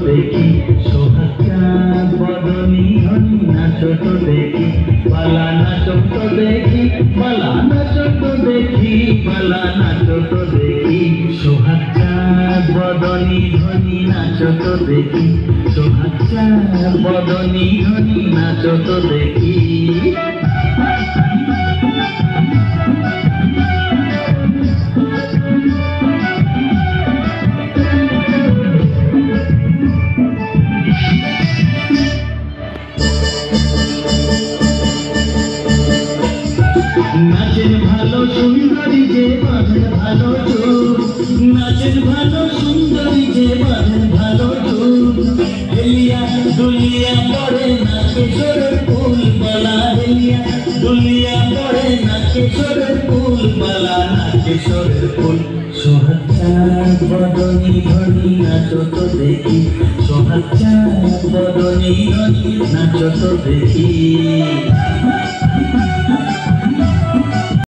দেখি সোহাগা বদনী ধনী নাচো তো দেখি বালা নাচো তো দেখি বালা নাচো তো দেখি বালা নাচো তো দেখি সোহাগা বদনী ধনী নাচো তো দেখি সোহাগা বদনী ধনী নাচো তো দেখি নাচের ভালো সুন্দরী যে বাঁধে ভালো চোখ নাচের ভালো সুন্দরী যে বাঁধে ভালো চোখ হেলিয়া দুলিয়া পড়ে না কিশোরের ফুল বালা হেলিয়া দুলিয়া পড়ে না কিশোরের ফুল বালা না কিশোরের ফুল সোহাগা বদনী ধনী নাচো তো দেখি সোহাগা বদনী ধনী নাচো তো দেখি